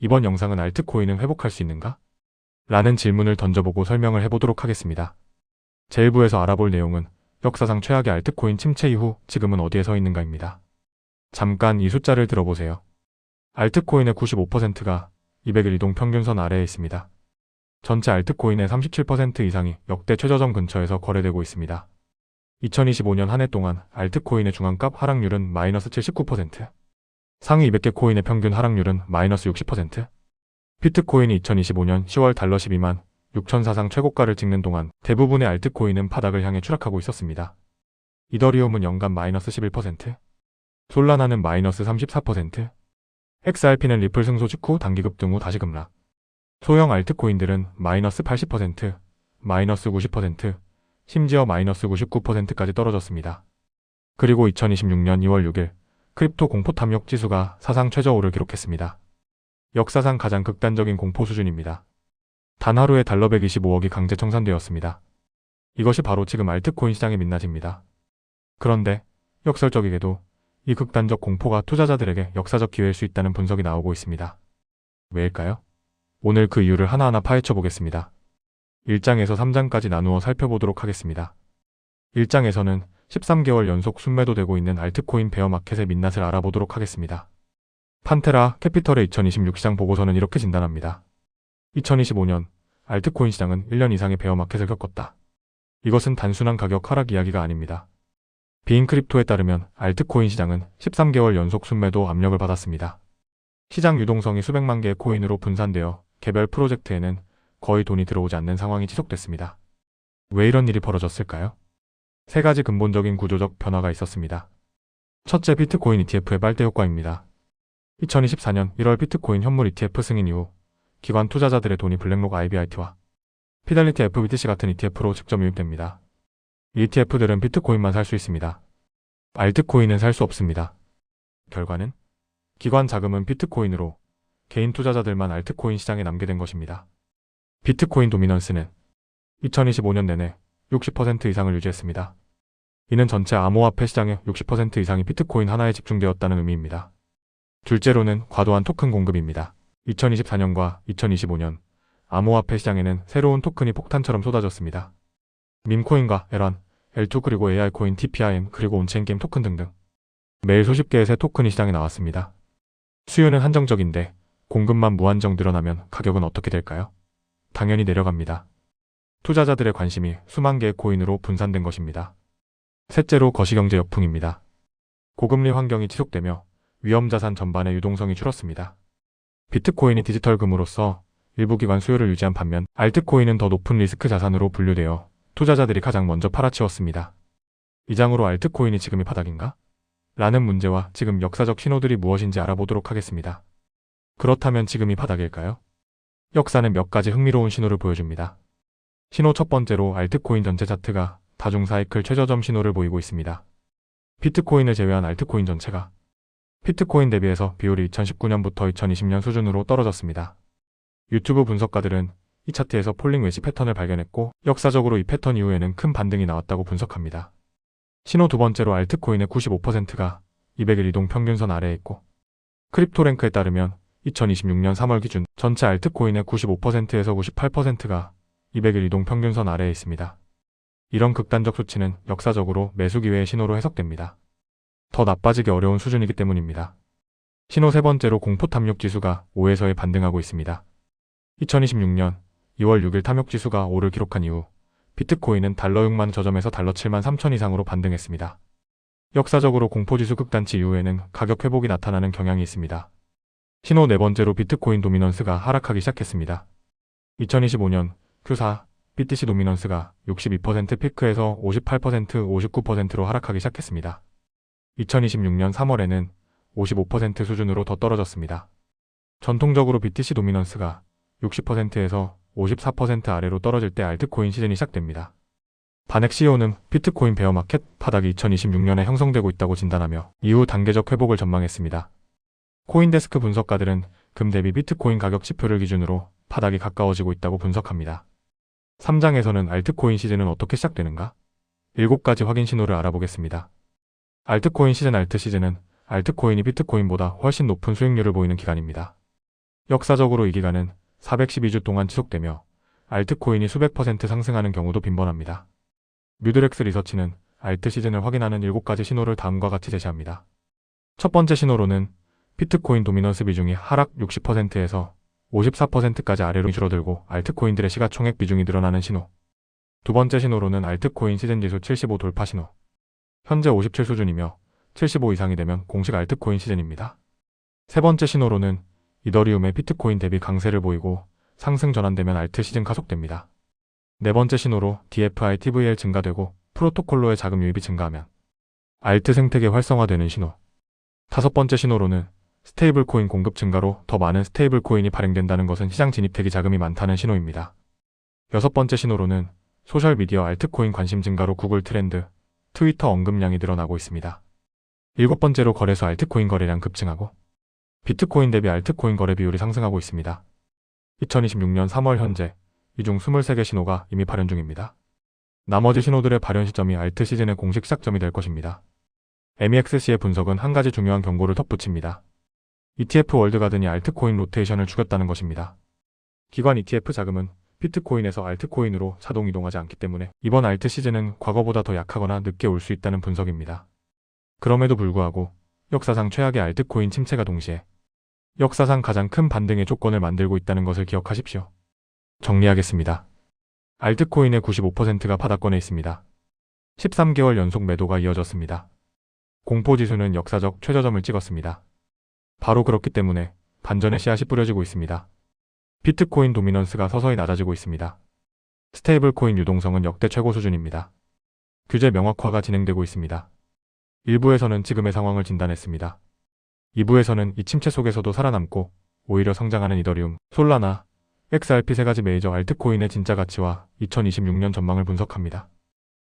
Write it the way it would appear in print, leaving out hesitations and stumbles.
이번 영상은 알트코인은 회복할 수 있는가? 라는 질문을 던져보고 설명을 해보도록 하겠습니다. 제1부에서 알아볼 내용은 역사상 최악의 알트코인 침체 이후 지금은 어디에 서 있는가입니다. 잠깐 이 숫자를 들어보세요. 알트코인의 95%가 200일 이동 평균선 아래에 있습니다. 전체 알트코인의 37% 이상이 역대 최저점 근처에서 거래되고 있습니다. 2025년 한 해 동안 알트코인의 중앙값 하락률은 마이너스 79%, 상위 200개 코인의 평균 하락률은 마이너스 60%, 비트코인이 2025년 10월 달러 12만 6천 사상 최고가를 찍는 동안 대부분의 알트코인은 바닥을 향해 추락하고 있었습니다. 이더리움은 연간 마이너스 11%, 솔라나는 마이너스 34%, XRP는 리플 승소 직후 단기급 등 후 다시 급락. 소형 알트코인들은 마이너스 80%, 마이너스 90%, 심지어 마이너스 99%까지 떨어졌습니다. 그리고 2026년 2월 6일 크립토 공포 탐욕 지수가 사상 최저오를 기록했습니다. 역사상 가장 극단적인 공포 수준입니다. 단 하루에 달러 125억이 강제 청산되었습니다. 이것이 바로 지금 알트코인 시장의 민낯입니다. 그런데 역설적이게도 이 극단적 공포가 투자자들에게 역사적 기회일 수 있다는 분석이 나오고 있습니다. 왜일까요? 오늘 그 이유를 하나하나 파헤쳐 보겠습니다. 1장에서 3장까지 나누어 살펴보도록 하겠습니다. 1장에서는 13개월 연속 순매도되고 있는 알트코인 베어마켓의 민낯을 알아보도록 하겠습니다. 판테라 캐피털의 2026 시장 보고서는 이렇게 진단합니다. 2025년 알트코인 시장은 1년 이상의 베어마켓을 겪었다. 이것은 단순한 가격 하락 이야기가 아닙니다. 비인크립토에 따르면 알트코인 시장은 13개월 연속 순매도 압력을 받았습니다. 시장 유동성이 수백만 개의 코인으로 분산되어 개별 프로젝트에는 거의 돈이 들어오지 않는 상황이 지속됐습니다. 왜 이런 일이 벌어졌을까요? 세 가지 근본적인 구조적 변화가 있었습니다. 첫째, 비트코인 ETF의 빨대 효과입니다. 2024년 1월 비트코인 현물 ETF 승인 이후 기관 투자자들의 돈이 블랙록 IBIT와 피델리티 FBTC 같은 ETF로 직접 유입됩니다. 이 ETF들은 비트코인만 살 수 있습니다. 알트코인은 살 수 없습니다. 결과는 기관 자금은 비트코인으로 개인 투자자들만 알트코인 시장에 남게 된 것입니다. 비트코인 도미넌스는 2025년 내내 60% 이상을 유지했습니다. 이는 전체 암호화폐 시장의 60% 이상이 비트코인 하나에 집중되었다는 의미입니다. 둘째로는 과도한 토큰 공급입니다. 2024년과 2025년 암호화폐 시장에는 새로운 토큰이 폭탄처럼 쏟아졌습니다. 밈코인과 에란, L2 그리고 AI코인 TPIM 그리고 온체인게임 토큰 등등 매일 수십 개의 새 토큰이 시장에 나왔습니다. 수요는 한정적인데 공급만 무한정 늘어나면 가격은 어떻게 될까요? 당연히 내려갑니다. 투자자들의 관심이 수만 개의 코인으로 분산된 것입니다. 셋째로 거시경제 역풍입니다. 고금리 환경이 지속되며 위험자산 전반의 유동성이 줄었습니다. 비트코인이 디지털 금으로서 일부 기관 수요를 유지한 반면 알트코인은 더 높은 리스크 자산으로 분류되어 투자자들이 가장 먼저 팔아치웠습니다. 이 장으로 알트코인이 지금이 바닥인가? 라는 문제와 지금 역사적 신호들이 무엇인지 알아보도록 하겠습니다. 그렇다면 지금이 바닥일까요? 역사는 몇 가지 흥미로운 신호를 보여줍니다. 신호 첫 번째로 알트코인 전체 차트가 다중 사이클 최저점 신호를 보이고 있습니다. 비트코인을 제외한 알트코인 전체가 비트코인 대비해서 비율이 2019년부터 2020년 수준으로 떨어졌습니다. 유튜브 분석가들은 이 차트에서 폴링 웨지 패턴을 발견했고 역사적으로 이 패턴 이후에는 큰 반등이 나왔다고 분석합니다. 신호 두 번째로 알트코인의 95%가 200일 이동 평균선 아래에 있고 크립토랭크에 따르면 2026년 3월 기준 전체 알트코인의 95%에서 98%가 200일 이동 평균선 아래에 있습니다. 이런 극단적 수치는 역사적으로 매수 기회의 신호로 해석됩니다. 더 나빠지기 어려운 수준이기 때문입니다. 신호 세 번째로 공포 탐욕 지수가 5에서에 반등하고 있습니다. 2026년 2월 6일 탐욕 지수가 5를 기록한 이후 비트코인은 달러 6만 저점에서 달러 7만 3천 이상으로 반등했습니다. 역사적으로 공포지수 극단치 이후에는 가격 회복이 나타나는 경향이 있습니다. 신호 네 번째로 비트코인 도미넌스가 하락하기 시작했습니다. 2025년 Q4 BTC 도미넌스가 62% 피크에서 58%, 59%로 하락하기 시작했습니다. 2026년 3월에는 55% 수준으로 더 떨어졌습니다. 전통적으로 BTC 도미넌스가 60%에서 54% 아래로 떨어질 때 알트코인 시즌이 시작됩니다. 바넥 CEO는 비트코인 베어마켓 바닥이 2026년에 형성되고 있다고 진단하며 이후 단계적 회복을 전망했습니다. 코인데스크 분석가들은 금 대비 비트코인 가격 지표를 기준으로 바닥이 가까워지고 있다고 분석합니다. 3장에서는 알트코인 시즌은 어떻게 시작되는가? 7가지 확인 신호를 알아보겠습니다. 알트코인 시즌 알트 시즌은 알트코인이 비트코인보다 훨씬 높은 수익률을 보이는 기간입니다. 역사적으로 이 기간은 412주 동안 지속되며 알트코인이 수백 퍼센트 상승하는 경우도 빈번합니다. 뮤드렉스 리서치는 알트 시즌을 확인하는 7가지 신호를 다음과 같이 제시합니다. 첫 번째 신호로는 비트코인 도미넌스 비중이 하락 60%에서 54%까지 아래로 줄어들고 알트코인들의 시가총액 비중이 늘어나는 신호. 두 번째 신호로는 알트코인 시즌 지수 75 돌파 신호. 현재 57 수준이며 75 이상이 되면 공식 알트코인 시즌입니다. 세 번째 신호로는 이더리움의 비트코인 대비 강세를 보이고 상승 전환되면 알트 시즌 가속됩니다. 네 번째 신호로 DFI TVL 증가되고 프로토콜로의 자금 유입이 증가하면 알트 생태계 활성화되는 신호. 다섯 번째 신호로는 스테이블 코인 공급 증가로 더 많은 스테이블 코인이 발행된다는 것은 시장 진입 대기 자금이 많다는 신호입니다. 여섯 번째 신호로는 소셜미디어 알트코인 관심 증가로 구글 트렌드, 트위터 언급량이 늘어나고 있습니다. 일곱 번째로 거래소 알트코인 거래량 급증하고 비트코인 대비 알트코인 거래 비율이 상승하고 있습니다. 2026년 3월 현재 이 중 23개 신호가 이미 발현 중입니다. 나머지 신호들의 발현 시점이 알트 시즌의 공식 시작점이 될 것입니다. MEXC의 분석은 한 가지 중요한 경고를 덧붙입니다. ETF 월드가든이 알트코인 로테이션을 죽였다는 것입니다. 기관 ETF 자금은 비트코인에서 알트코인으로 자동 이동하지 않기 때문에 이번 알트 시즌은 과거보다 더 약하거나 늦게 올 수 있다는 분석입니다. 그럼에도 불구하고 역사상 최악의 알트코인 침체가 동시에 역사상 가장 큰 반등의 조건을 만들고 있다는 것을 기억하십시오. 정리하겠습니다. 알트코인의 95%가 바닥권에 있습니다. 13개월 연속 매도가 이어졌습니다. 공포지수는 역사적 최저점을 찍었습니다. 바로 그렇기 때문에 반전의 씨앗이 뿌려지고 있습니다. 비트코인 도미넌스가 서서히 낮아지고 있습니다. 스테이블 코인 유동성은 역대 최고 수준입니다. 규제 명확화가 진행되고 있습니다. 1부에서는 지금의 상황을 진단했습니다. 2부에서는 이 침체 속에서도 살아남고 오히려 성장하는 이더리움, 솔라나, XRP 세 가지 메이저 알트코인의 진짜 가치와 2026년 전망을 분석합니다.